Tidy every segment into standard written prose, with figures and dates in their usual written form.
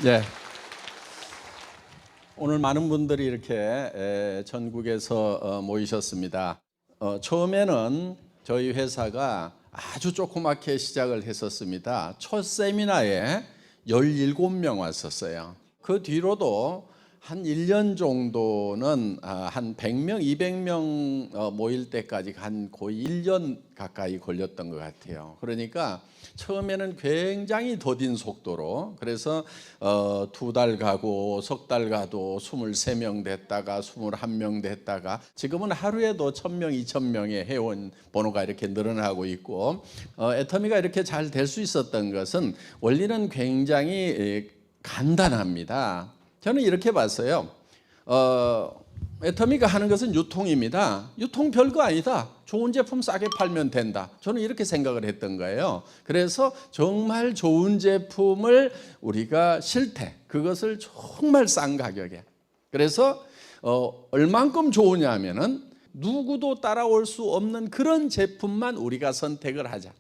네. 오늘 많은 분들이 이렇게 전국에서 모이셨습니다. 처음에는 저희 회사가 아주 조그맣게 시작을 했었습니다. 첫 세미나에 17명 왔었어요. 그 뒤로도 한 1년 정도는 한 100명, 200명 모일 때까지 한 거의 1년 가까이 걸렸던 것 같아요. 그러니까 처음에는 굉장히 더딘 속도로, 그래서 2달 가고 석 달 가도 23명 됐다가 21명 됐다가 지금은 하루에도 1000명, 2000명의 회원 번호가 이렇게 늘어나고 있고, 애터미가 이렇게 잘 될 수 있었던 것은 원리는 굉장히 간단합니다. 저는 이렇게 봤어요. 애터미가 하는 것은 유통입니다. 유통 별거 아니다. 좋은 제품 싸게 팔면 된다. 저는 이렇게 생각을 했던 거예요. 그래서 정말 좋은 제품을 우리가 그것을 정말 싼 가격에. 그래서 얼만큼 좋으냐 하면은 누구도 따라올 수 없는 그런 제품만 우리가 선택을 하자.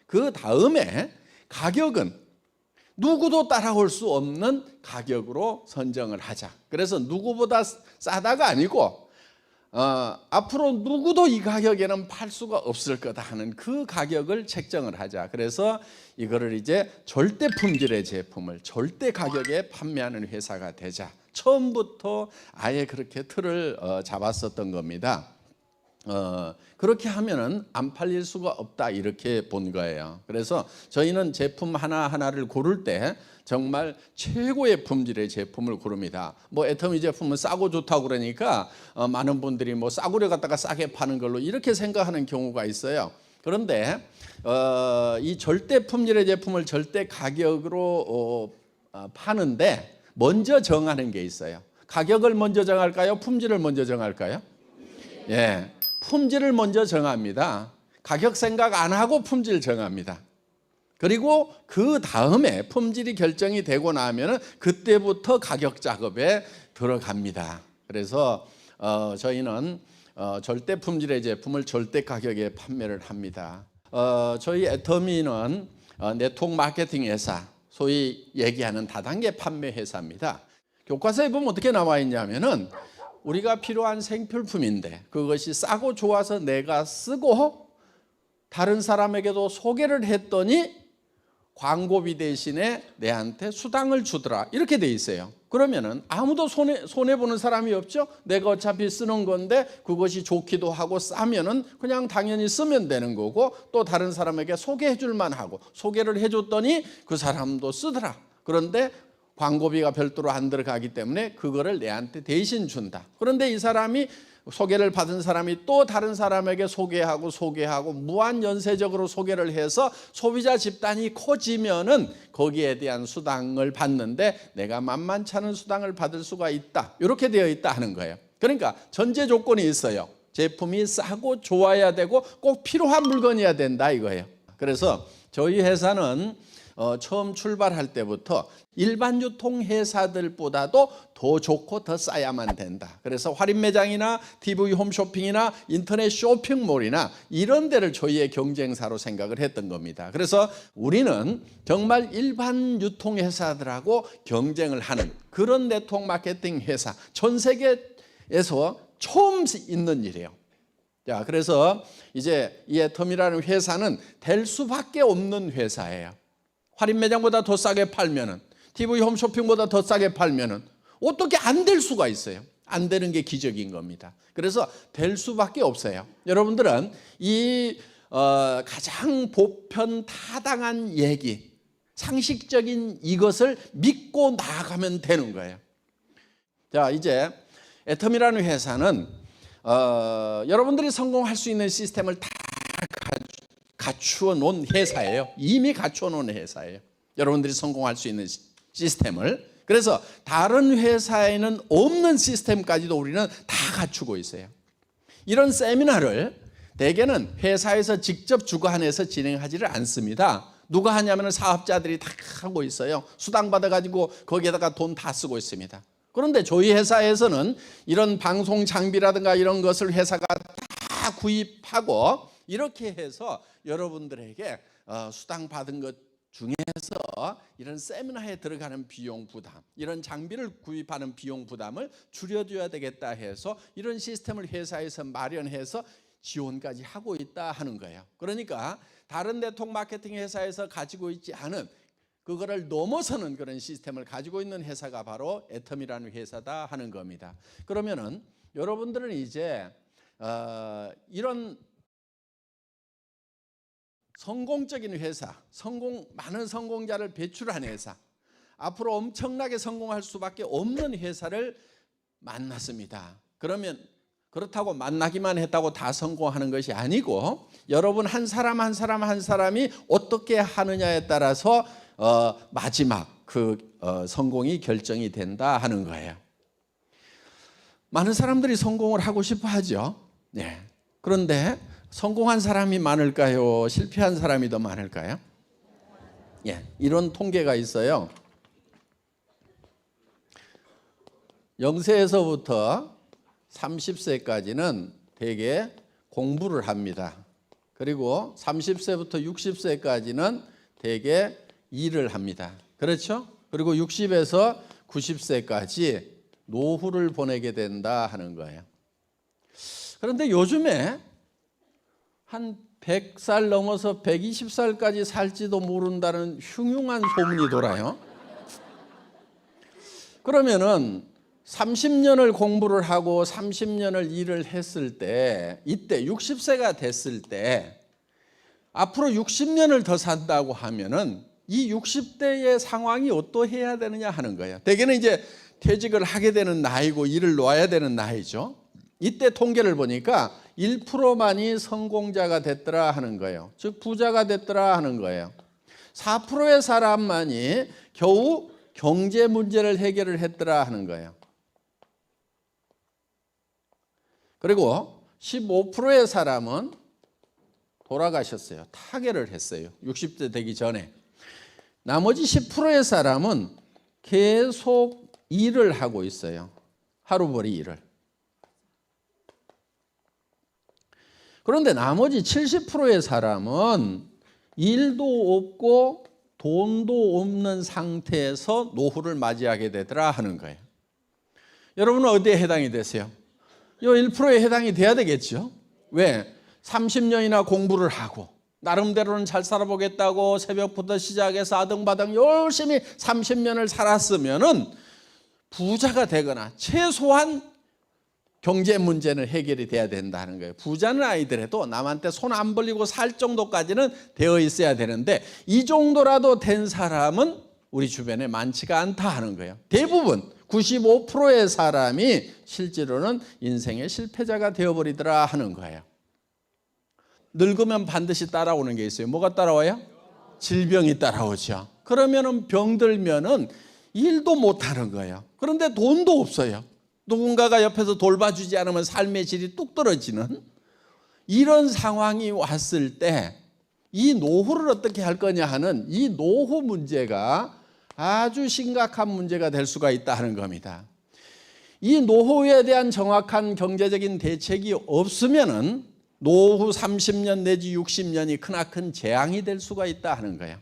그 다음에 가격은 누구도 따라올 수 없는 가격으로 선정을 하자. 그래서 누구보다 싸다가 아니고 앞으로 누구도 이 가격에는 팔 수가 없을 거다 하는 그 가격을 책정을 하자. 그래서 이거를 이제 절대 품질의 제품을 절대 가격에 판매하는 회사가 되자. 처음부터 아예 그렇게 틀을 잡았었던 겁니다. 그렇게 하면은 안 팔릴 수가 없다, 이렇게 본 거예요. 그래서 저희는 제품 하나하나를 고를 때 정말 최고의 품질의 제품을 고릅니다. 애터미 제품은 싸고 좋다고 그러니까 많은 분들이 싸구려 갖다가 싸게 파는 걸로 이렇게 생각하는 경우가 있어요. 그런데 이 절대 품질의 제품을 절대 가격으로 파는데 먼저 정하는 게 있어요. 가격을 먼저 정할까요? 품질을 먼저 정할까요? 예. 품질을 먼저 정합니다. 가격 생각 안 하고 품질 정합니다. 그리고 그 다음에 품질이 결정이 되고 나면 그때부터 가격 작업에 들어갑니다. 그래서 저희는 절대 품질의 제품을 절대 가격에 판매를 합니다. 저희 애터미는 네트워크 마케팅 회사, 소위 얘기하는 다단계 판매 회사입니다. 교과서에 보면 어떻게 나와 있냐면은 우리가 필요한 생필품인데 그것이 싸고 좋아서 내가 쓰고 다른 사람에게도 소개를 했더니 광고비 대신에 내한테 수당을 주더라, 이렇게 돼 있어요. 그러면은 아무도 손해보는 사람이 없죠. 내가 어차피 쓰는 건데 그것이 좋기도 하고 싸면은 그냥 당연히 쓰면 되는 거고, 또 다른 사람에게 소개해 줄만 하고 소개를 해줬더니 그 사람도 쓰더라. 그런데 광고비가 별도로 안 들어가기 때문에 그거를 내한테 대신 준다. 그런데 이 사람이, 소개를 받은 사람이 또 다른 사람에게 소개하고 무한 연쇄적으로 소개를 해서 소비자 집단이 커지면은 거기에 대한 수당을 받는데 내가 만만치 않은 수당을 받을 수가 있다, 이렇게 되어 있다 하는 거예요. 그러니까 전제 조건이 있어요. 제품이 싸고 좋아야 되고 꼭 필요한 물건이어야 된다, 이거예요. 그래서 저희 회사는 처음 출발할 때부터 일반 유통 회사들보다도 더 좋고 더 싸야만 된다. 그래서 할인 매장이나 TV 홈쇼핑이나 인터넷 쇼핑몰이나 이런 데를 저희의 경쟁사로 생각을 했던 겁니다. 그래서 우리는 정말 일반 유통 회사들하고 경쟁을 하는 그런 네트워크 마케팅 회사, 전 세계에서 처음 있는 일이에요. 자, 그래서 이제 이 애터미라는 회사는 될 수밖에 없는 회사예요. 할인 매장보다 더 싸게 팔면은, TV 홈쇼핑보다 더 싸게 팔면은 어떻게 안 될 수가 있어요. 안 되는 게 기적인 겁니다. 그래서 될 수밖에 없어요. 여러분들은 이 가장 보편 타당한 얘기, 상식적인 이것을 믿고 나아가면 되는 거예요. 자, 이제 애터미라는 회사는 여러분들이 성공할 수 있는 시스템을 다 갖추어 놓은 회사예요. 이미 갖추어 놓은 회사예요. 여러분들이 성공할 수 있는 시스템을. 그래서 다른 회사에는 없는 시스템까지도 우리는 다 갖추고 있어요. 이런 세미나를 대개는 회사에서 직접 주관해서 진행하지를 않습니다. 누가 하냐면 사업자들이 다 하고 있어요. 수당 받아가지고 거기에다가 돈 다 쓰고 있습니다. 그런데 저희 회사에서는 이런 방송 장비라든가 이런 것을 회사가 다 구입하고 이렇게 해서 여러분들에게 수당 받은 것 중에서 이런 세미나에 들어가는 비용 부담, 이런 장비를 구입하는 비용 부담을 줄여줘야 되겠다 해서 이런 시스템을 회사에서 마련해서 지원까지 하고 있다 하는 거예요. 그러니까 다른 네트워크 마케팅 회사에서 가지고 있지 않은, 그거를 넘어서는 그런 시스템을 가지고 있는 회사가 바로 애텀이라는 회사다 하는 겁니다. 그러면은 여러분들은 이제 이런 성공적인 회사, 많은 성공자를 배출한 회사, 앞으로 엄청나게 성공할 수밖에 없는 회사를 만났습니다. 그러면 그렇다고 만나기만 했다고 다 성공하는 것이 아니고, 여러분 한 사람 한 사람이 어떻게 하느냐에 따라서 마지막 성공이 결정이 된다 하는 거예요. 많은 사람들이 성공을 하고 싶어 하죠. 네. 그런데 성공한 사람이 많을까요? 실패한 사람이 더 많을까요? 예, 이런 통계가 있어요. 0세에서부터 30세까지는 대개 공부를 합니다. 그리고 30세부터 60세까지는 대개 일을 합니다. 그렇죠? 그리고 60에서 90세까지 노후를 보내게 된다 하는 거예요. 그런데 요즘에 한 100살 넘어서 120살까지 살지도 모른다는 흉흉한 소문이 돌아요. 그러면은 30년을 공부를 하고 30년을 일을 했을 때, 이때 60세가 됐을 때 앞으로 60년을 더 산다고 하면은 이 60대의 상황이 어떠해야 되느냐 하는 거예요. 대개는 이제 퇴직을 하게 되는 나이고 일을 놓아야 되는 나이죠. 이때 통계를 보니까 1%만이 성공자가 됐더라 하는 거예요. 즉 부자가 됐더라 하는 거예요. 4%의 사람만이 겨우 경제 문제를 해결을 했더라 하는 거예요. 그리고 15%의 사람은 돌아가셨어요. 타계를 했어요. 60대 되기 전에. 나머지 10%의 사람은 계속 일을 하고 있어요. 하루벌이 일을. 그런데 나머지 70%의 사람은 일도 없고 돈도 없는 상태에서 노후를 맞이하게 되더라 하는 거예요. 여러분은 어디에 해당이 되세요? 이 1%에 해당이 돼야 되겠죠. 왜? 30년이나 공부를 하고 나름대로는 잘 살아보겠다고 새벽부터 시작해서 아등바등 열심히 30년을 살았으면은 부자가 되거나 최소한 경제 문제는 해결이 돼야 된다는 거예요. 부자는 아니더라도 남한테 손 안 벌리고 살 정도까지는 되어 있어야 되는데 이 정도라도 된 사람은 우리 주변에 많지가 않다 하는 거예요. 대부분 95%의 사람이 실제로는 인생의 실패자가 되어버리더라 하는 거예요. 늙으면 반드시 따라오는 게 있어요. 뭐가 따라와요? 질병이 따라오죠. 그러면은 병들면은 일도 못하는 거예요. 그런데 돈도 없어요. 누군가가 옆에서 돌봐주지 않으면 삶의 질이 뚝 떨어지는 이런 상황이 왔을 때 이 노후를 어떻게 할 거냐 하는 이 노후 문제가 아주 심각한 문제가 될 수가 있다 하는 겁니다. 이 노후에 대한 정확한 경제적인 대책이 없으면은 노후 30년 내지 60년이 크나큰 재앙이 될 수가 있다 하는 거예요.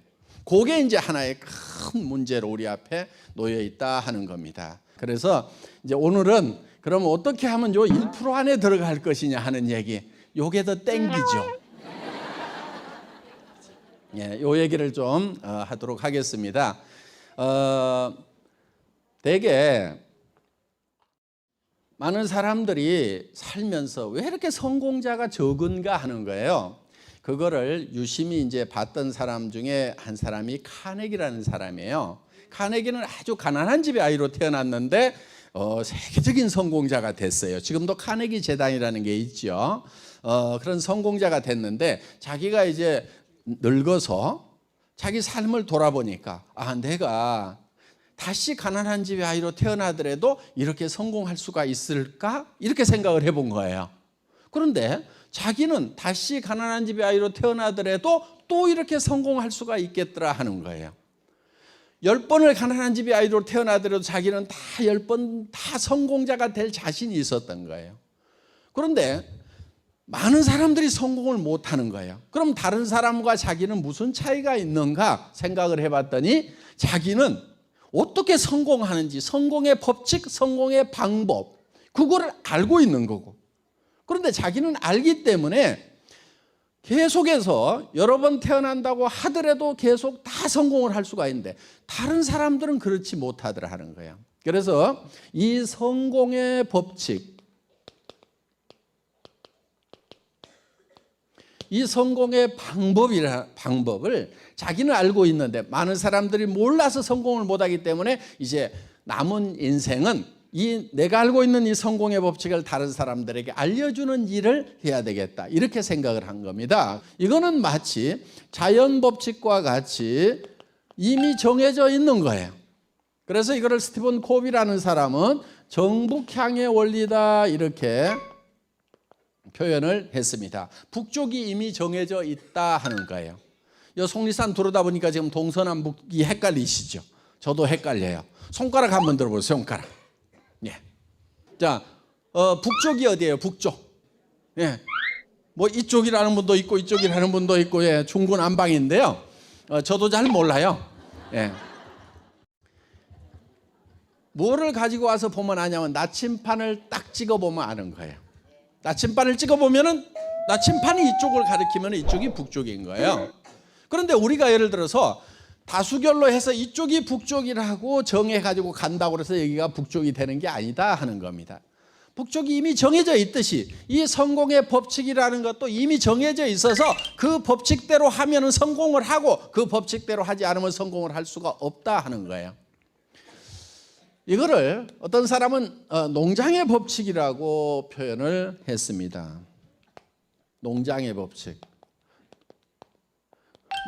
그게 이제 하나의 큰 문제로 우리 앞에 놓여 있다 하는 겁니다. 그래서 이제 오늘은 그럼 어떻게 하면 요 1% 안에 들어갈 것이냐 하는 얘기, 요게 더 땡기죠. 예, 요 얘기를 좀 하도록 하겠습니다. 대개 많은 사람들이 살면서 왜 이렇게 성공자가 적은가 하는 거예요. 그거를 유심히 이제 봤던 사람 중에 한 사람이 카네기라는 사람이에요. 카네기는 아주 가난한 집의 아이로 태어났는데 세계적인 성공자가 됐어요. 지금도 카네기 재단이라는 게 있죠. 그런 성공자가 됐는데 자기가 이제 늙어서 자기 삶을 돌아보니까 내가 다시 가난한 집의 아이로 태어나더라도 이렇게 성공할 수가 있을까? 이렇게 생각을 해본 거예요. 그런데 자기는 다시 가난한 집의 아이로 태어나더라도 또 이렇게 성공할 수가 있겠더라 하는 거예요. 10번을 가난한 집의 아이로 태어나더라도 자기는 다 10번 다 성공자가 될 자신이 있었던 거예요. 그런데 많은 사람들이 성공을 못하는 거예요. 그럼 다른 사람과 자기는 무슨 차이가 있는가 생각을 해봤더니 자기는 어떻게 성공하는지, 성공의 법칙, 성공의 방법, 그거를 알고 있는 거고. 그런데 자기는 알기 때문에 계속해서 여러 번 태어난다고 하더라도 계속 다 성공을 할 수가 있는데 다른 사람들은 그렇지 못하더라 하는 거예요. 그래서 이 성공의 법칙, 이 성공의 방법을 자기는 알고 있는데 많은 사람들이 몰라서 성공을 못하기 때문에 이제 남은 인생은 이 내가 알고 있는 이 성공의 법칙을 다른 사람들에게 알려주는 일을 해야 되겠다, 이렇게 생각을 한 겁니다. 이거는 마치 자연 법칙과 같이 이미 정해져 있는 거예요. 그래서 이거를 스티븐 코비라는 사람은 정북향의 원리다, 이렇게 표현을 했습니다. 북쪽이 이미 정해져 있다 하는 거예요. 이 속리산 들어다 보니까 지금 동서남북이 헷갈리시죠? 저도 헷갈려요. 손가락 한번 들어보세요. 손가락. 예. 자, 북쪽이 어디예요? 북쪽. 예. 뭐 이쪽이라는 분도 있고 이쪽이라는 분도 있고, 예, 중구난방인데요. 저도 잘 몰라요. 예. 뭐를 가지고 와서 보면 아냐면 나침판을 딱 찍어 보면 아는 거예요. 나침판을 찍어 보면은 나침판이 이쪽을 가리키면 이쪽이 북쪽인 거예요. 그런데 우리가 예를 들어서 다수결로 해서 이쪽이 북쪽이라고 정해가지고 간다고 해서 여기가 북쪽이 되는 게 아니다 하는 겁니다. 북쪽이 이미 정해져 있듯이 이 성공의 법칙이라는 것도 이미 정해져 있어서 그 법칙대로 하면은 성공을 하고 그 법칙대로 하지 않으면 성공을 할 수가 없다 하는 거예요. 이거를 어떤 사람은 농장의 법칙이라고 표현을 했습니다. 농장의 법칙.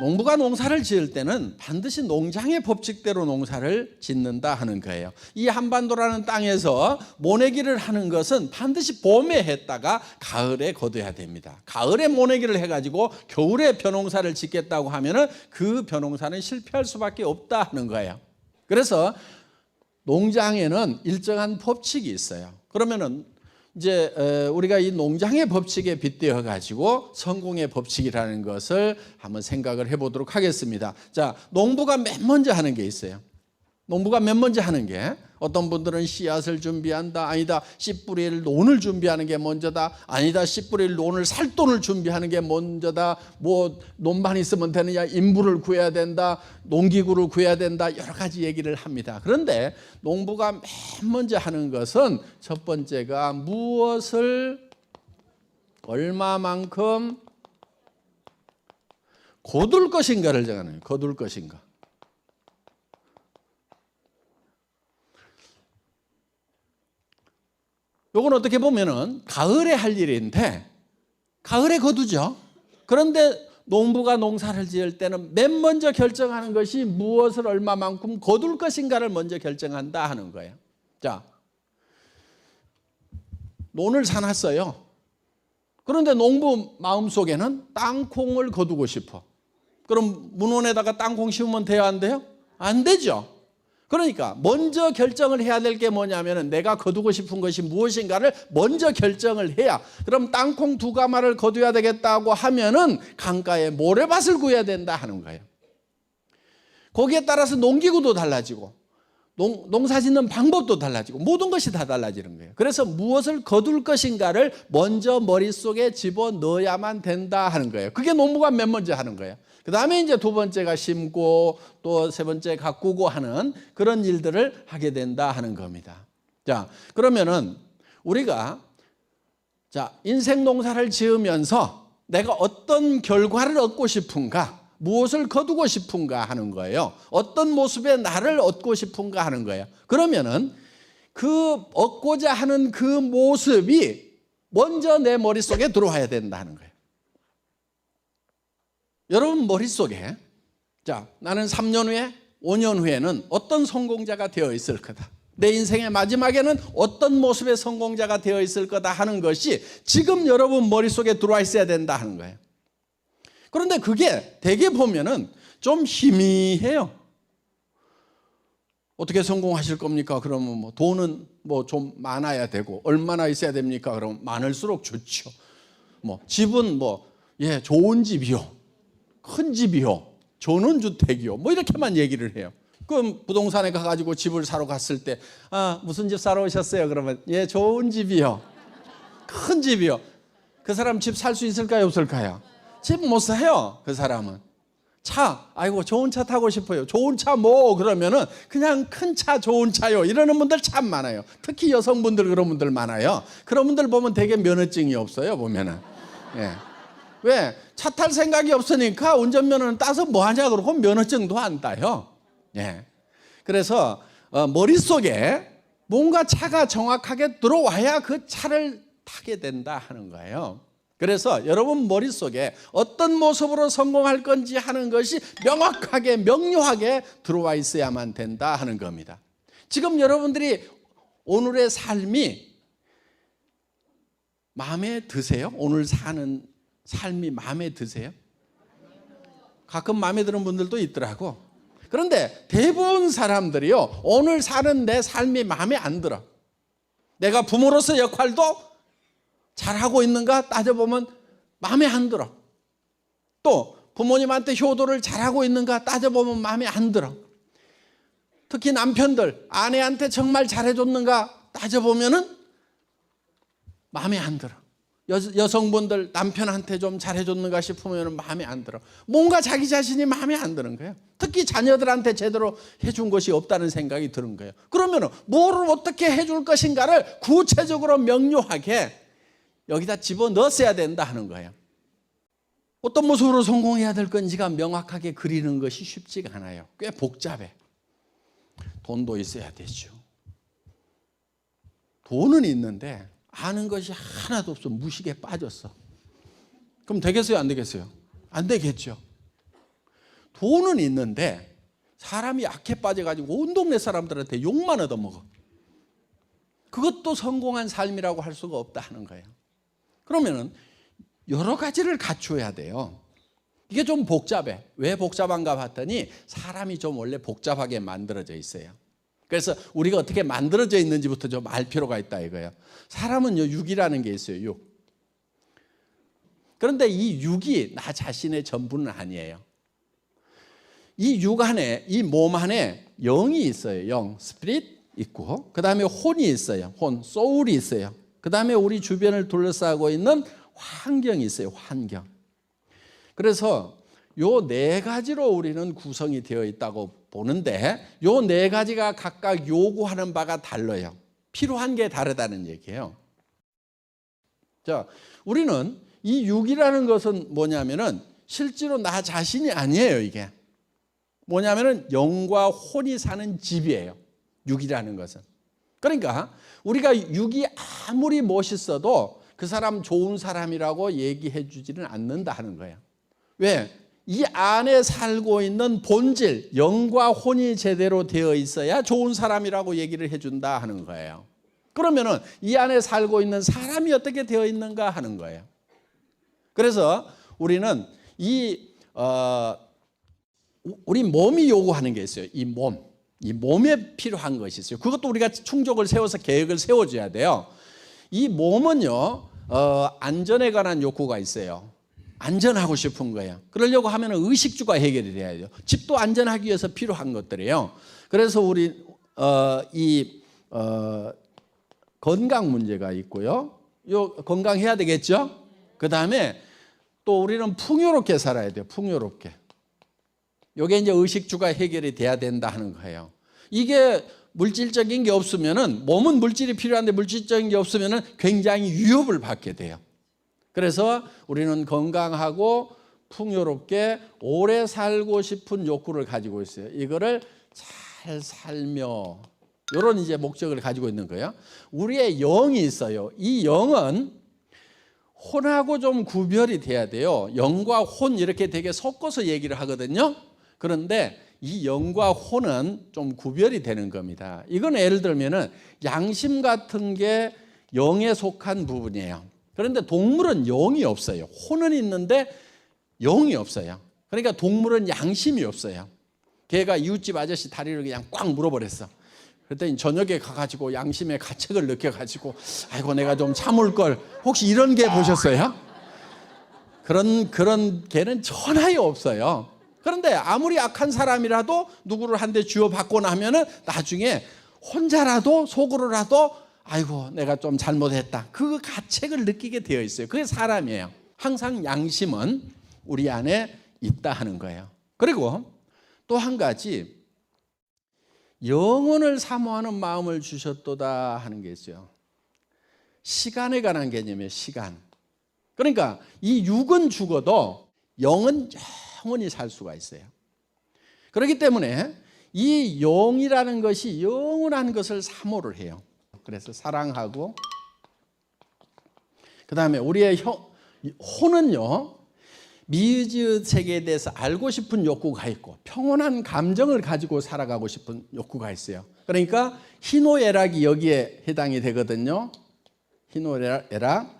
농부가 농사를 지을 때는 반드시 농장의 법칙대로 농사를 짓는다 하는 거예요. 이 한반도라는 땅에서 모내기를 하는 것은 반드시 봄에 했다가 가을에 거둬야 됩니다. 가을에 모내기를 해가지고 겨울에 벼농사를 짓겠다고 하면은 그 벼농사는 실패할 수밖에 없다 하는 거예요. 그래서 농장에는 일정한 법칙이 있어요. 그러면은 이제 우리가 이 농장의 법칙에 빗대어 가지고 성공의 법칙이라는 것을 한번 생각을 해보도록 하겠습니다. 자, 농부가 맨 먼저 하는 게 있어요. 농부가 맨 먼저 하는 게, 어떤 분들은 씨앗을 준비한다, 아니다 씨 뿌릴 논을 준비하는 게 먼저다, 아니다 씨 뿌릴 논을 살 돈을 준비하는 게 먼저다, 뭐 논만 있으면 되느냐, 인부를 구해야 된다, 농기구를 구해야 된다, 여러 가지 얘기를 합니다. 그런데 농부가 맨 먼저 하는 것은 첫 번째가 무엇을 얼마만큼 거둘 것인가를 정하는 거예요. 거둘 것인가. 이건 어떻게 보면은 가을에 할 일인데 가을에 거두죠. 그런데 농부가 농사를 지을 때는 맨 먼저 결정하는 것이 무엇을 얼마만큼 거둘 것인가를 먼저 결정한다 하는 거예요. 자, 논을 사놨어요. 그런데 농부 마음속에는 땅콩을 거두고 싶어. 그럼 문원에다가 땅콩 심으면 돼요, 안 돼요? 안 되죠. 그러니까 먼저 결정을 해야 될 게 뭐냐면 내가 거두고 싶은 것이 무엇인가를 먼저 결정을 해야, 그럼 땅콩 2가마를 거둬야 되겠다고 하면은 강가에 모래밭을 구해야 된다 하는 거예요. 거기에 따라서 농기구도 달라지고 농사 짓는 방법도 달라지고 모든 것이 다 달라지는 거예요. 그래서 무엇을 거둘 것인가를 먼저 머릿속에 집어넣어야만 된다 하는 거예요. 그게 농부가 맨 먼저 하는 거예요. 그 다음에 이제 두 번째가 심고 또 세 번째 가꾸고 하는 그런 일들을 하게 된다 하는 겁니다. 자, 그러면은 우리가 인생 농사를 지으면서 내가 어떤 결과를 얻고 싶은가, 무엇을 거두고 싶은가 하는 거예요. 어떤 모습의 나를 얻고 싶은가 하는 거예요. 그러면은 그 얻고자 하는 그 모습이 먼저 내 머릿속에 들어와야 된다 하는 거예요. 여러분 머릿속에 나는 3년 후에 5년 후에는 어떤 성공자가 되어 있을 거다, 내 인생의 마지막에는 어떤 모습의 성공자가 되어 있을 거다 하는 것이 지금 여러분 머릿속에 들어와 있어야 된다 하는 거예요. 그런데 그게 대개 보면은 좀 희미해요. 어떻게 성공하실 겁니까? 그러면 뭐 돈은 뭐 좀 많아야 되고, 얼마나 있어야 됩니까? 그러면 많을수록 좋죠. 뭐 집은 뭐 좋은 집이요, 큰 집이요, 전원주택이요, 뭐 이렇게만 얘기를 해요. 그럼 부동산에 가가지고 집을 사러 갔을 때 무슨 집 사러 오셨어요? 그러면 좋은 집이요, 큰 집이요. 그 사람 집 살 수 있을까요, 없을까요? 집 못 사요. 그 사람은 아이고 좋은 차 타고 싶어요. 좋은 차 뭐 그러면은 그냥 큰 차, 좋은 차요, 이러는 분들 참 많아요. 특히 여성분들 그런 분들 많아요. 그런 분들 보면 되게 면허증이 없어요, 보면은. 왜? 차 탈 생각이 없으니까 운전면허는 따서 뭐 하냐 그러고 면허증도 안 따요. 그래서 머릿속에 뭔가 차가 정확하게 들어와야 그 차를 타게 된다 하는 거예요. 그래서 여러분 머릿속에 어떤 모습으로 성공할 건지 하는 것이 명확하게 명료하게 들어와 있어야만 된다 하는 겁니다. 지금 여러분들이 오늘의 삶이 마음에 드세요? 오늘 사는 삶이 마음에 드세요? 가끔 마음에 드는 분들도 있더라고. 그런데 대부분 사람들이요, 오늘 사는 내 삶이 마음에 안 들어. 내가 부모로서 역할도 잘하고 있는가 따져보면 마음에 안 들어. 또 부모님한테 효도를 잘하고 있는가 따져보면 마음에 안 들어. 특히 남편들 아내한테 정말 잘해줬는가 따져보면은 마음에 안 들어. 여성분들 남편한테 좀 잘해줬는가 싶으면 마음에 안 들어. 뭔가 자기 자신이 마음에 안 드는 거예요. 특히 자녀들한테 제대로 해준 것이 없다는 생각이 드는 거예요. 그러면 뭐를 어떻게 해줄 것인가를 구체적으로 명료하게 여기다 집어넣었어야 된다 하는 거예요. 어떤 모습으로 성공해야 될 건지가 명확하게 그리는 것이 쉽지가 않아요. 꽤 복잡해. 돈도 있어야 되죠. 돈은 있는데 아는 것이 하나도 없어. 무식에 빠졌어. 그럼 되겠어요, 안 되겠어요? 안 되겠죠. 돈은 있는데 사람이 약해 빠져가지고 온 동네 사람들한테 욕만 얻어먹어. 그것도 성공한 삶이라고 할 수가 없다 하는 거예요. 그러면은 여러 가지를 갖춰야 돼요. 이게 좀 복잡해. 왜 복잡한가 봤더니 사람이 좀 원래 복잡하게 만들어져 있어요. 그래서 우리가 어떻게 만들어져 있는지부터 좀 알 필요가 있다 이거예요. 사람은요, 육이라는 게 있어요. 육. 그런데 이 육이 나 자신의 전부는 아니에요. 이 육 안에, 이 몸 안에 영이 있어요. 영, 스피릿 있고, 그 다음에 혼이 있어요. 혼, 소울이 있어요. 그 다음에 우리 주변을 둘러싸고 있는 환경이 있어요. 환경. 그래서 요 네 가지로 우리는 구성이 되어 있다고 보는데, 요 네 가지가 각각 요구하는 바가 달라요. 필요한 게 다르다는 얘기예요. 자, 우리는 이 육이라는 것은 뭐냐면은 실제로 나 자신이 아니에요. 이게 뭐냐면은 영과 혼이 사는 집이에요. 육이라는 것은. 그러니까 우리가 육이 아무리 멋있어도 그 사람 좋은 사람이라고 얘기해 주지는 않는다 하는 거예요. 왜? 이 안에 살고 있는 본질, 영과 혼이 제대로 되어 있어야 좋은 사람이라고 얘기를 해준다 하는 거예요. 그러면은 이 안에 살고 있는 사람이 어떻게 되어 있는가 하는 거예요. 그래서 우리는 우리 몸이 요구하는 게 있어요. 이 몸에 필요한 것이 있어요. 그것도 우리가 충족을 세워서 계획을 세워줘야 돼요. 이 몸은요, 안전에 관한 욕구가 있어요. 안전하고 싶은 거예요. 그러려고 하면 의식주가 해결이 돼야죠. 집도 안전하기 위해서 필요한 것들이에요. 그래서 우리 건강 문제가 있고요. 건강해야 되겠죠. 그 다음에 또 우리는 풍요롭게 살아야 돼요. 풍요롭게. 이게 이제 의식주가 해결이 돼야 된다 하는 거예요. 이게 물질적인 게 없으면은, 몸은 물질이 필요한데 물질적인 게 없으면은 굉장히 위협을 받게 돼요. 그래서 우리는 건강하고 풍요롭게 오래 살고 싶은 욕구를 가지고 있어요. 이거를 잘 살며, 이런 이제 목적을 가지고 있는 거예요. 우리의 영이 있어요. 이 영은 혼하고 좀 구별이 돼야 돼요. 영과 혼 이렇게 되게 섞어서 얘기를 하거든요. 그런데 이 영과 혼은 좀 구별이 되는 겁니다. 이건 예를 들면은 양심 같은 게 영에 속한 부분이에요. 그런데 동물은 영이 없어요. 혼은 있는데 영이 없어요. 그러니까 동물은 양심이 없어요. 걔가 이웃집 아저씨 다리를 그냥 꽉 물어버렸어. 그랬더니 저녁에 가가지고 양심의 가책을 느껴가지고, 아이고 내가 좀 참을 걸. 혹시 이런 게 보셨어요? 그런 개는 전하에 없어요. 그런데 아무리 악한 사람이라도 누구를 한 대 쥐어받고 나면은 나중에 혼자라도 속으로라도 아이고 내가 좀 잘못했다. 그 가책을 느끼게 되어 있어요. 그게 사람이에요. 항상 양심은 우리 안에 있다 하는 거예요. 그리고 또 한 가지 영혼을 사모하는 마음을 주셨도다 하는 게 있어요. 시간에 관한 개념이에요. 시간. 그러니까 이 육은 죽어도 영은 영원히 살 수가 있어요. 그렇기 때문에 이 영이라는 것이 영원한 것을 사모를 해요. 그래서 사랑하고 그 다음에 우리의 혼은요 미지의 세계에 대해서 알고 싶은 욕구가 있고 평온한 감정을 가지고 살아가고 싶은 욕구가 있어요. 그러니까 희노애락이 여기에 해당이 되거든요. 희노애락.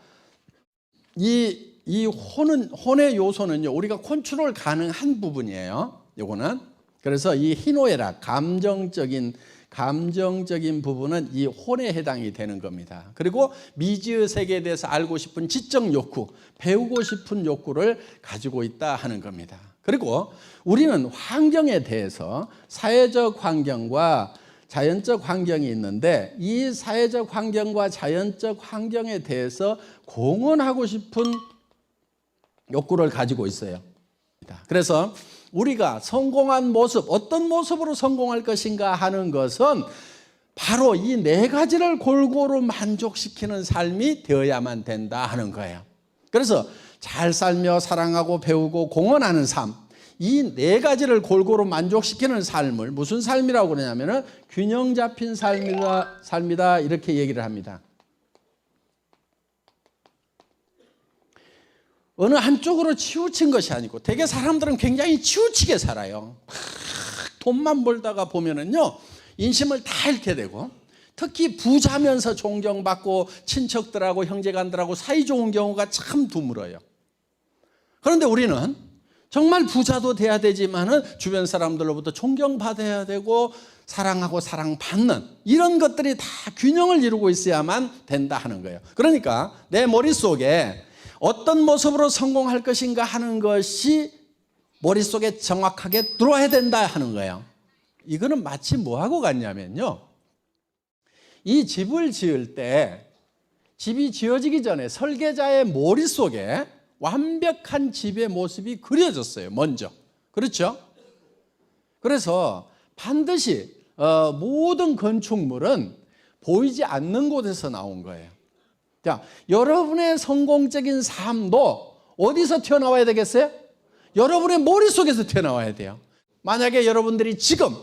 이 혼의 요소는요 우리가 컨트롤 가능한 부분이에요. 요거는 그래서 이 희노애락 감정적인 부분은 이 혼에 해당이 되는 겁니다. 그리고 미지의 세계에 대해서 알고 싶은 지적 욕구, 배우고 싶은 욕구를 가지고 있다 하는 겁니다. 그리고 우리는 환경에 대해서 사회적 환경과 자연적 환경이 있는데 이 사회적 환경과 자연적 환경에 대해서 공헌하고 싶은 욕구를 가지고 있어요. 그래서 우리가 성공한 모습, 어떤 모습으로 성공할 것인가 하는 것은 바로 이 네 가지를 골고루 만족시키는 삶이 되어야만 된다 하는 거예요. 그래서 잘 살며 사랑하고 배우고 공헌하는 삶, 이 네 가지를 골고루 만족시키는 삶을 무슨 삶이라고 그러냐면은 균형 잡힌 삶이다 이렇게 얘기를 합니다. 어느 한쪽으로 치우친 것이 아니고 대개 사람들은 굉장히 치우치게 살아요. 돈만 벌다가 보면은요 인심을 다 잃게 되고 특히 부자면서 존경받고 친척들하고 형제간들하고 사이 좋은 경우가 참 드물어요. 그런데 우리는 정말 부자도 돼야 되지만은 주변 사람들로부터 존경받아야 되고 사랑하고 사랑받는 이런 것들이 다 균형을 이루고 있어야만 된다 하는 거예요. 그러니까 내 머릿속에 어떤 모습으로 성공할 것인가 하는 것이 머릿속에 정확하게 들어와야 된다 하는 거예요. 이거는 마치 뭐하고 같냐면요. 이 집을 지을 때 집이 지어지기 전에 설계자의 머릿속에 완벽한 집의 모습이 그려졌어요. 먼저. 그렇죠? 그래서 반드시 모든 건축물은 보이지 않는 곳에서 나온 거예요. 자, 여러분의 성공적인 삶도 어디서 튀어나와야 되겠어요? 여러분의 머릿속에서 튀어나와야 돼요. 만약에 여러분들이 지금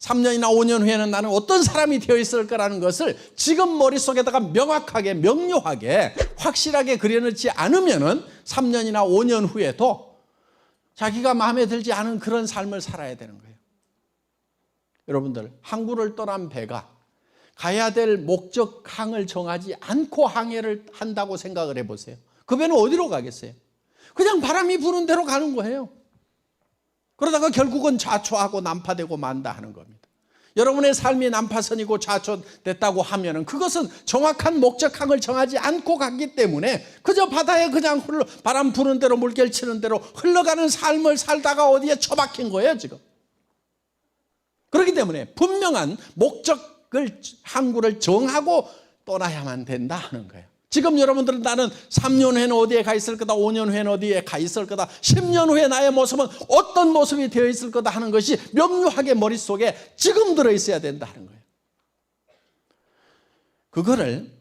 3년이나 5년 후에는 나는 어떤 사람이 되어 있을 거라는 것을 지금 머릿속에다가 명확하게 명료하게 확실하게 그려놓지 않으면은 3년이나 5년 후에도 자기가 마음에 들지 않은 그런 삶을 살아야 되는 거예요. 여러분들 항구를 떠난 배가 가야 될 목적항을 정하지 않고 항해를 한다고 생각을 해보세요. 그 배는 어디로 가겠어요? 그냥 바람이 부는 대로 가는 거예요. 그러다가 결국은 좌초하고 난파되고 만다 하는 겁니다. 여러분의 삶이 난파선이고 좌초됐다고 하면은 그것은 정확한 목적항을 정하지 않고 갔기 때문에 그저 바다에 그냥 바람 부는 대로 물결 치는 대로 흘러가는 삶을 살다가 어디에 처박힌 거예요 지금. 그렇기 때문에 분명한 항구를 정하고 떠나야만 된다 하는 거예요. 지금 여러분들은 나는 3년 후에는 어디에 가 있을 거다, 5년 후에는 어디에 가 있을 거다, 10년 후에 나의 모습은 어떤 모습이 되어 있을 거다 하는 것이 명료하게 머릿속에 지금 들어있어야 된다 하는 거예요.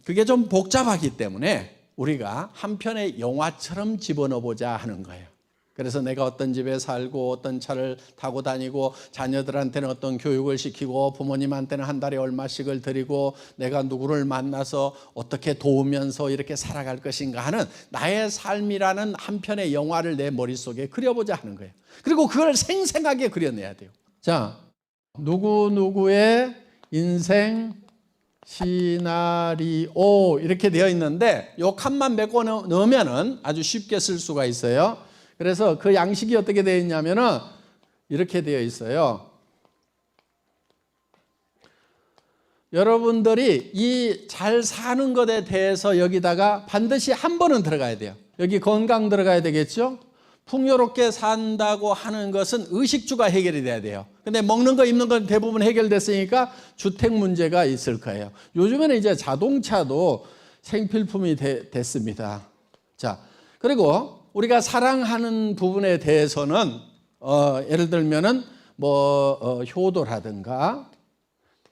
그게 좀 복잡하기 때문에 우리가 한 편의 영화처럼 집어넣어보자 하는 거예요. 그래서 내가 어떤 집에 살고 어떤 차를 타고 다니고 자녀들한테는 어떤 교육을 시키고 부모님한테는 한 달에 얼마씩을 드리고 내가 누구를 만나서 어떻게 도우면서 이렇게 살아갈 것인가 하는 나의 삶이라는 한 편의 영화를 내 머릿속에 그려보자 하는 거예요. 그리고 그걸 생생하게 그려내야 돼요. 자, 누구누구의 인생 시나리오 이렇게 되어 있는데 요 칸만 메고 넣으면은 아주 쉽게 쓸 수가 있어요. 그래서 그 양식이 어떻게 되어 있냐면은 이렇게 되어 있어요. 여러분들이 이 잘 사는 것에 대해서 여기다가 반드시 한 번은 들어가야 돼요. 여기 건강 들어가야 되겠죠? 풍요롭게 산다고 하는 것은 의식주가 해결이 돼야 돼요. 근데 먹는 거 입는 건 대부분 해결됐으니까 주택 문제가 있을 거예요. 요즘에는 이제 자동차도 생필품이 됐습니다. 자, 그리고 우리가 사랑하는 부분에 대해서는 예를 들면은 효도라든가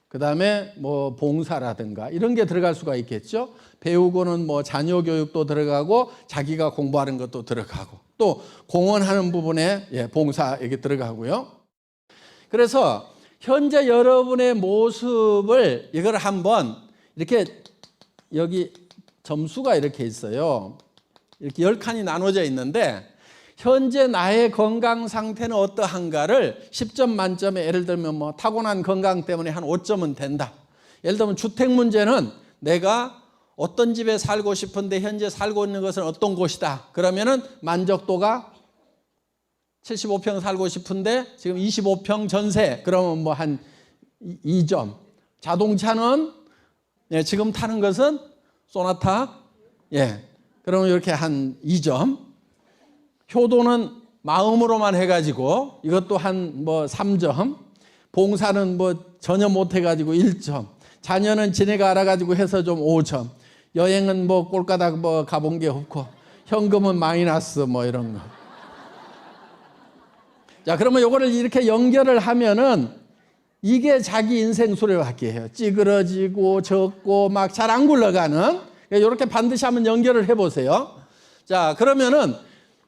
그다음에 봉사라든가 이런 게 들어갈 수가 있겠죠. 배우고는 자녀 교육도 들어가고 자기가 공부하는 것도 들어가고 또 공헌하는 부분에 봉사 여기 들어가고요. 그래서 현재 여러분의 모습을 이걸 한번 이렇게 여기 점수가 이렇게 있어요. 이렇게 10칸이 나눠져 있는데 현재 나의 건강 상태는 어떠한가를 10점 만점에 예를 들면 타고난 건강 때문에 한 5점은 된다. 예를 들면 주택 문제는 내가 어떤 집에 살고 싶은데 현재 살고 있는 것은 어떤 곳이다. 그러면은 만족도가 75평 살고 싶은데 지금 25평 전세. 그러면 한 2점. 자동차는 지금 타는 것은 소나타. 그러면 이렇게 한 2점. 효도는 마음으로만 해가지고 이것도 한 3점. 봉사는 전혀 못 해가지고 1점. 자녀는 지네가 알아가지고 해서 좀 5점. 여행은 꼴까닥 가본 게 없고 현금은 마이너스 이런 거. 자, 그러면 요거를 이렇게 연결을 하면은 이게 자기 인생 수레바퀴 해요. 찌그러지고 적고 막 잘 안 굴러가는. 이렇게 반드시 한번 연결을 해보세요. 자, 그러면은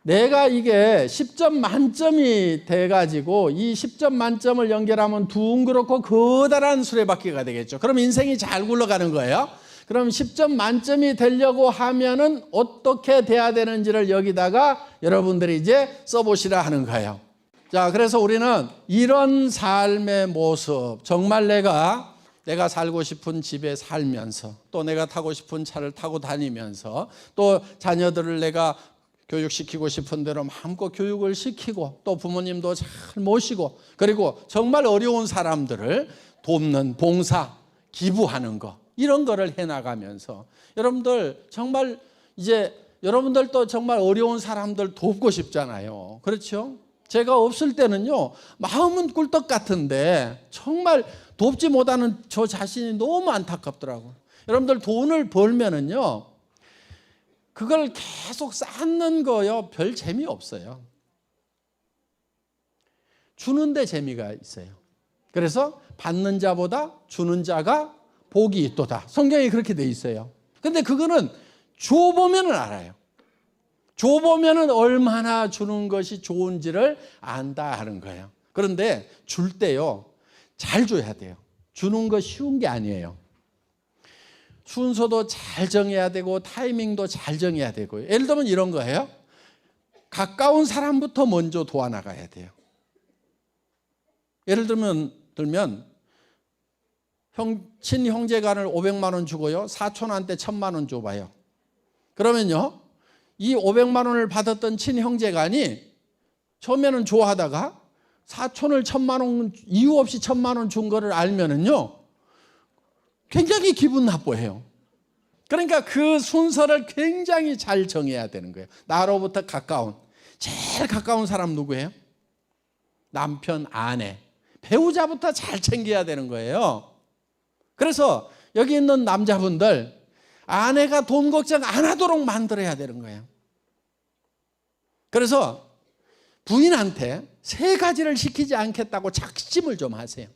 내가 이게 10점 만점이 돼가지고 이 10점 만점을 연결하면 둥그렇고 커다란 수레바퀴가 되겠죠. 그럼 인생이 잘 굴러가는 거예요. 그럼 10점 만점이 되려고 하면은 어떻게 돼야 되는지를 여기다가 여러분들이 이제 써보시라 하는 거예요. 자, 그래서 우리는 이런 삶의 모습, 정말 내가 살고 싶은 집에 살면서 또 내가 타고 싶은 차를 타고 다니면서 또 자녀들을 내가 교육시키고 싶은 대로 마음껏 교육을 시키고 또 부모님도 잘 모시고 그리고 정말 어려운 사람들을 돕는 봉사, 기부하는 거 이런 거를 해나가면서 여러분들 정말 이제 여러분들도 정말 어려운 사람들 돕고 싶잖아요. 그렇죠? 제가 없을 때는요 마음은 꿀떡 같은데 정말 돕지 못하는 저 자신이 너무 안타깝더라고요. 여러분들 돈을 벌면은요 그걸 계속 쌓는 거요 별 재미없어요. 주는데 재미가 있어요. 그래서 받는 자보다 주는 자가 복이 있도다. 성경에 그렇게 돼 있어요. 근데 그거는 줘보면 알아요. 줘보면 얼마나 주는 것이 좋은지를 안다 하는 거예요. 그런데 줄 때요 잘 줘야 돼요. 주는 거 쉬운 게 아니에요. 순서도 잘 정해야 되고 타이밍도 잘 정해야 되고요. 예를 들면 이런 거예요. 가까운 사람부터 먼저 도와나가야 돼요. 예를 들면 친형제간을 500만 원 주고요. 사촌한테 1000만 원 줘봐요. 그러면요. 이 500만 원을 받았던 친형제간이 처음에는 좋아하다가 사촌을 1000만 원 이유 없이 1000만 원 준 거를 알면은요. 굉장히 기분 나빠해요. 그러니까 그 순서를 굉장히 잘 정해야 되는 거예요. 나로부터 제일 가까운 사람 누구예요? 남편, 아내, 배우자부터 잘 챙겨야 되는 거예요. 그래서 여기 있는 남자분들 아내가 돈 걱정 안 하도록 만들어야 되는 거예요. 그래서 부인한테 3가지를 시키지 않겠다고 작심을 좀 하세요.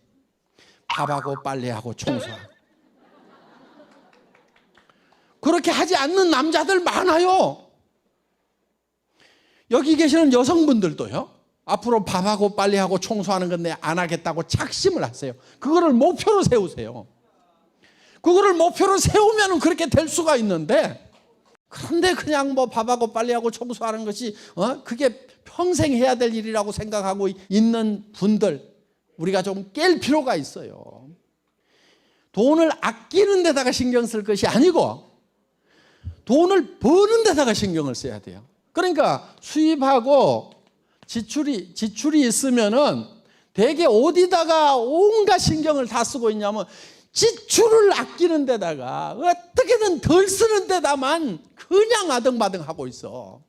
밥하고 빨래하고 청소하고. 그렇게 하지 않는 남자들 많아요. 여기 계시는 여성분들도요. 앞으로 밥하고 빨래하고 청소하는 건 내가 안 하겠다고 작심을 하세요. 그거를 목표로 세우세요. 그거를 목표로 세우면 그렇게 될 수가 있는데 그런데 그냥 밥하고 빨래하고 청소하는 것이 그게 평생 해야 될 일이라고 생각하고 있는 분들 우리가 좀 깰 필요가 있어요. 돈을 아끼는 데다가 신경 쓸 것이 아니고 돈을 버는 데다가 신경을 써야 돼요. 그러니까 수입하고 지출이 있으면은 대개 어디다가 온갖 신경을 다 쓰고 있냐면 지출을 아끼는 데다가 어떻게든 덜 쓰는 데다만 그냥 아등바등하고 있어.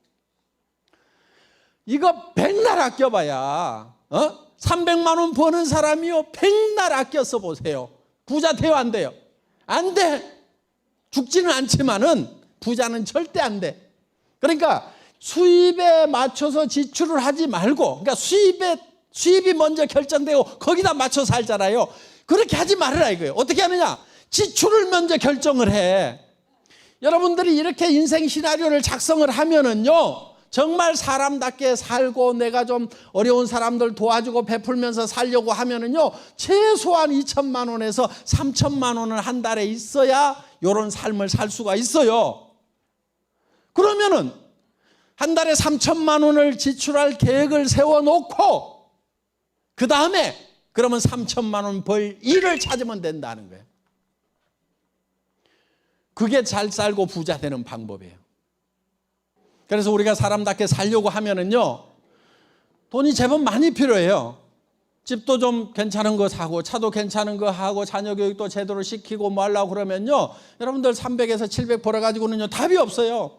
이거 백날 아껴봐야 300만 원 버는 사람이요 백날 아껴 써보세요. 부자 돼요 안 돼요? 안 돼. 죽지는 않지만은 부자는 절대 안 돼. 그러니까 수입에 맞춰서 지출을 하지 말고, 그러니까 수입이 먼저 결정되고 거기다 맞춰 살잖아요. 그렇게 하지 말으라 이거예요. 어떻게 하느냐? 지출을 먼저 결정을 해. 여러분들이 이렇게 인생 시나리오를 작성을 하면은요, 정말 사람답게 살고 내가 좀 어려운 사람들 도와주고 베풀면서 살려고 하면은요, 최소한 2천만 원에서 3천만 원을 한 달에 있어야 이런 삶을 살 수가 있어요. 그러면은 한 달에 3천만 원을 지출할 계획을 세워놓고 그 다음에 그러면 3천만 원 벌 일을 찾으면 된다는 거예요. 그게 잘 살고 부자 되는 방법이에요. 그래서 우리가 사람답게 살려고 하면은요, 돈이 제법 많이 필요해요. 집도 좀 괜찮은 거 사고, 차도 괜찮은 거 하고, 자녀 교육도 제대로 시키고 뭐 하려고 그러면요, 여러분들 300에서 700 벌어가지고는요, 답이 없어요.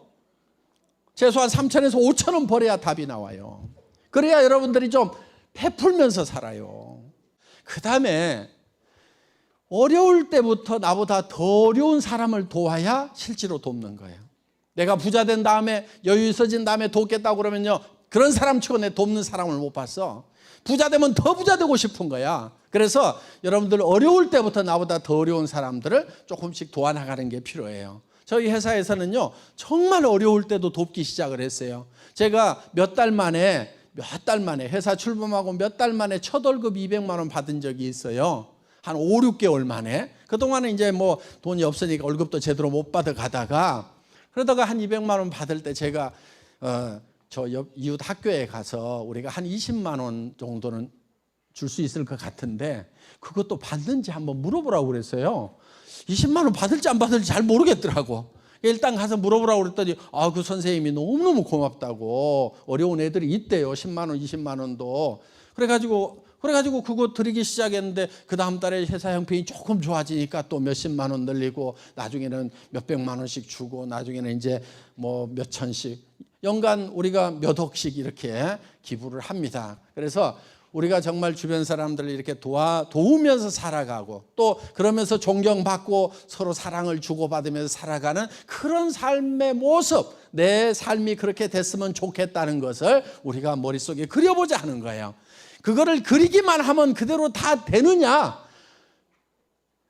최소한 3천에서 5천 원 벌어야 답이 나와요. 그래야 여러분들이 좀 베풀면서 살아요. 그 다음에 어려울 때부터 나보다 더 어려운 사람을 도와야 실제로 돕는 거예요. 내가 부자 된 다음에 여유 있어진 다음에 돕겠다고 그러면요, 그런 사람 치고 내 돕는 사람을 못 봤어. 부자 되면 더 부자 되고 싶은 거야. 그래서 여러분들 어려울 때부터 나보다 더 어려운 사람들을 조금씩 도와나가는 게 필요해요. 저희 회사에서는요, 정말 어려울 때도 돕기 시작을 했어요. 제가 몇 달 만에 회사 출범하고 몇 달 만에 첫 월급 200만 원 받은 적이 있어요. 한 5, 6개월 만에. 그동안은 이제 뭐 돈이 없으니까 월급도 제대로 못 받아 가다가, 그러다가 한 200만 원 받을 때 제가 저 옆 이웃 학교에 가서 우리가 한 20만 원 정도는 줄 수 있을 것 같은데 그것도 받는지 한번 물어보라고 그랬어요. 20만 원 받을지 안 받을지 잘 모르겠더라고. 일단 가서 물어보라고 그랬더니 그 선생님이 너무너무 고맙다고, 어려운 애들이 있대요. 10만 원, 20만 원도. 그래가지고 그거 드리기 시작했는데 그 다음 달에 회사 형편이 조금 좋아지니까 또 몇십만 원 늘리고 나중에는 몇백만 원씩 주고 나중에는 이제 뭐 몇천씩, 연간 우리가 몇 억씩 이렇게 기부를 합니다. 그래서 우리가 정말 주변 사람들을 이렇게 도우면서 살아가고, 또 그러면서 존경받고 서로 사랑을 주고받으면서 살아가는 그런 삶의 모습, 내 삶이 그렇게 됐으면 좋겠다는 것을 우리가 머릿속에 그려보자 하는 거예요. 그거를 그리기만 하면 그대로 다 되느냐?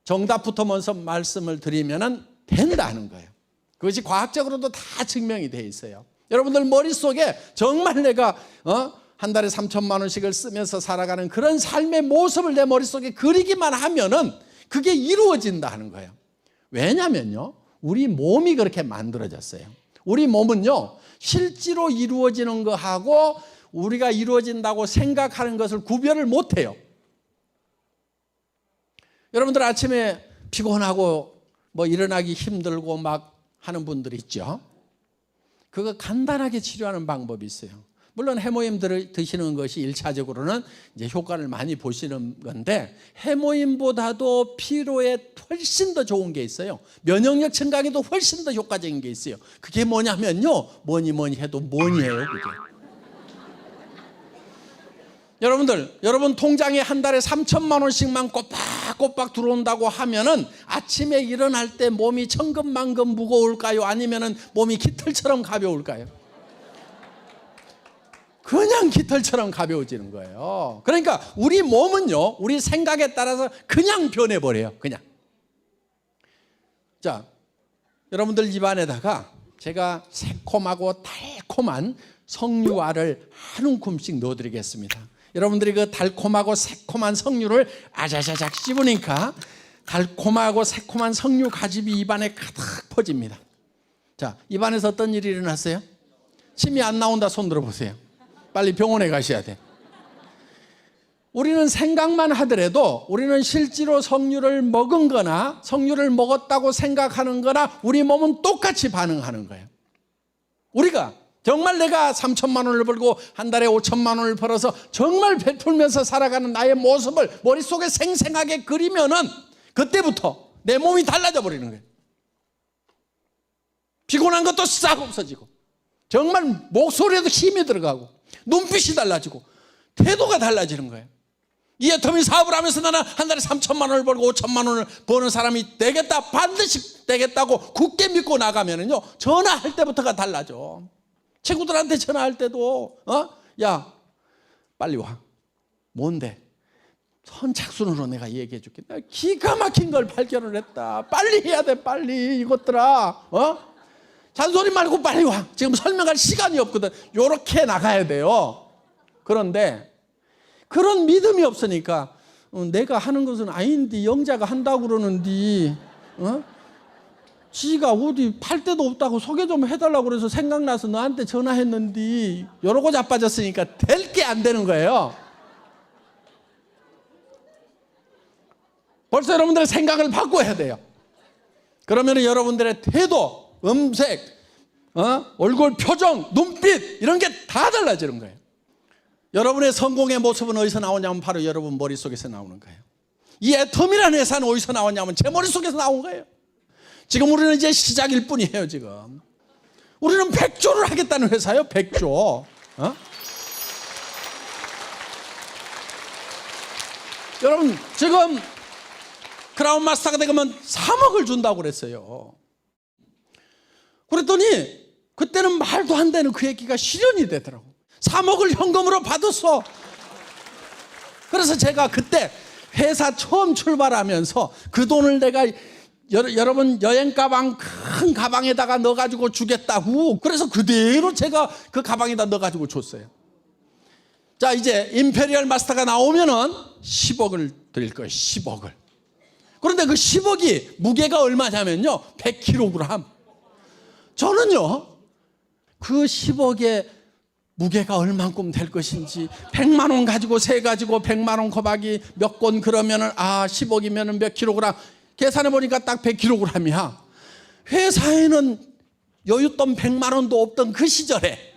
정답부터 먼저 말씀을 드리면 된다는 거예요. 그것이 과학적으로도 다 증명이 돼 있어요. 여러분들 머릿속에 정말 내가 한 달에 3천만 원씩을 쓰면서 살아가는 그런 삶의 모습을 내 머릿속에 그리기만 하면은 그게 이루어진다 하는 거예요. 왜냐면요, 우리 몸이 그렇게 만들어졌어요. 우리 몸은요, 실제로 이루어지는 거하고 우리가 이루어진다고 생각하는 것을 구별을 못해요. 여러분들 아침에 피곤하고 뭐 일어나기 힘들고 막 하는 분들 있죠. 그거 간단하게 치료하는 방법이 있어요. 물론 해모임 드시는 것이 1차적으로는 이제 효과를 많이 보시는 건데, 해모임보다도 피로에 훨씬 더 좋은 게 있어요. 면역력 증강에도 훨씬 더 효과적인 게 있어요. 그게 뭐냐면요, 뭐니 해도 뭐니예요, 그게. 여러분 통장에 한 달에 3천만 원씩만 꼬박꼬박 들어온다고 하면은 아침에 일어날 때 몸이 천근만근 무거울까요? 아니면은 몸이 깃털처럼 가벼울까요? 그냥 깃털처럼 가벼워지는 거예요. 그러니까 우리 몸은요, 우리 생각에 따라서 그냥 변해버려요. 그냥. 자, 여러분들 입안에다가 제가 새콤하고 달콤한 석류알을 한 움큼씩 넣어드리겠습니다. 여러분들이 그 달콤하고 새콤한 석류를 아자자작 씹으니까 달콤하고 새콤한 석류 가집이 입안에 가득 퍼집니다. 자, 입안에서 어떤 일이 일어났어요? 침이 안 나온다 손 들어보세요. 빨리 병원에 가셔야 돼. 우리는 생각만 하더라도 우리는 실제로 석류를 먹은 거나 석류를 먹었다고 생각하는 거나 우리 몸은 똑같이 반응하는 거예요. 우리가 정말 내가 3천만 원을 벌고 한 달에 5천만 원을 벌어서 정말 베풀면서 살아가는 나의 모습을 머릿속에 생생하게 그리면은 그때부터 내 몸이 달라져 버리는 거예요. 피곤한 것도 싹 없어지고, 정말 목소리에도 힘이 들어가고, 눈빛이 달라지고, 태도가 달라지는 거예요. 이 애터미 사업을 하면서 나는 한 달에 3천만 원을 벌고 5천만 원을 버는 사람이 되겠다, 반드시 되겠다고 굳게 믿고 나가면은요, 전화할 때부터가 달라져. 친구들한테 전화할 때도 야 빨리 와. 뭔데? 선착순으로 내가 얘기해 줄게. 내가 기가 막힌 걸 발견을 했다. 빨리 해야 돼, 빨리 이것들아. 잔소리 말고 빨리 와. 지금 설명할 시간이 없거든. 요렇게 나가야 돼요. 그런데 그런 믿음이 없으니까 내가 하는 것은 아닌데 영자가 한다고 그러는데 지가 어디 팔 데도 없다고 소개 좀 해달라고 그래서 생각나서 너한테 전화했는데 이러고 자빠졌으니까 될 게 안 되는 거예요. 벌써 여러분들의 생각을 바꿔야 돼요. 그러면 여러분들의 태도, 음색, 얼굴 표정, 눈빛 이런 게 다 달라지는 거예요. 여러분의 성공의 모습은 어디서 나오냐면 바로 여러분 머릿속에서 나오는 거예요. 이 애텀이라는 회사는 어디서 나오냐면 제 머릿속에서 나온 거예요. 지금 우리는 이제 시작일 뿐이에요. 지금 우리는 100조를 하겠다는 회사예요. 100조. 여러분 지금 크라운 마스터가 되면 3억을 준다고 그랬어요. 그랬더니 그때는 말도 안 되는 그 얘기가 실현이 되더라고. 3억을 현금으로 받았어. 그래서 제가 그때 회사 처음 출발하면서 그 돈을 내가 여러분 여행 가방, 큰 가방에다가 넣어가지고 주겠다고, 그래서 그대로 제가 그 가방에다 넣어가지고 줬어요. 자, 이제 임페리얼 마스터가 나오면은 10억을 드릴 거예요. 10억을. 그런데 그 10억이 무게가 얼마냐면요, 100kg. 저는요 그 10억의 무게가 얼만큼 될 것인지, 100만 원 가지고 세 가지고 100만 원 곱하기 몇 권 그러면은 10억이면은 몇 킬로그램, 계산해 보니까 딱 100kg이야. 회사에는 여윳돈 100만 원도 없던 그 시절에,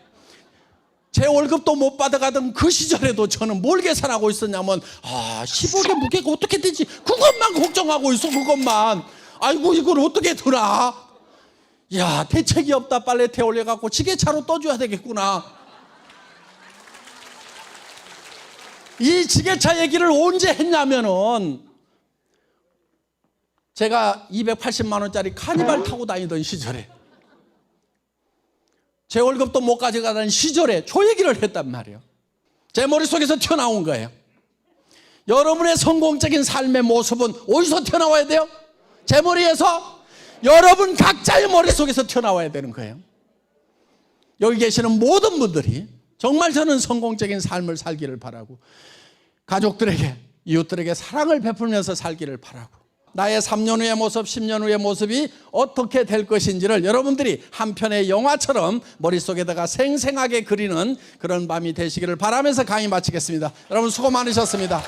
제 월급도 못 받아가던 그 시절에도 저는 뭘 계산하고 있었냐면 10억의 무게가 어떻게 되지? 그것만 걱정하고 있어. 그것만. 아이고 이걸 어떻게 드나? 야, 대책이 없다. 빨래태 올려갖고 지게차로 떠줘야 되겠구나. 이 지게차 얘기를 언제 했냐면은 제가 280만 원짜리 카니발 타고 다니던 시절에, 제 월급도 못 가져가던 시절에 저 얘기를 했단 말이에요. 제 머릿속에서 튀어나온 거예요. 여러분의 성공적인 삶의 모습은 어디서 튀어나와야 돼요? 제 머리에서, 여러분 각자의 머릿속에서 튀어나와야 되는 거예요. 여기 계시는 모든 분들이 정말 저는 성공적인 삶을 살기를 바라고, 가족들에게, 이웃들에게 사랑을 베풀면서 살기를 바라고, 나의 3년 후의 모습, 10년 후의 모습이 어떻게 될 것인지를 여러분들이 한 편의 영화처럼 머릿속에다가 생생하게 그리는 그런 밤이 되시기를 바라면서 강의 마치겠습니다. 여러분 수고 많으셨습니다.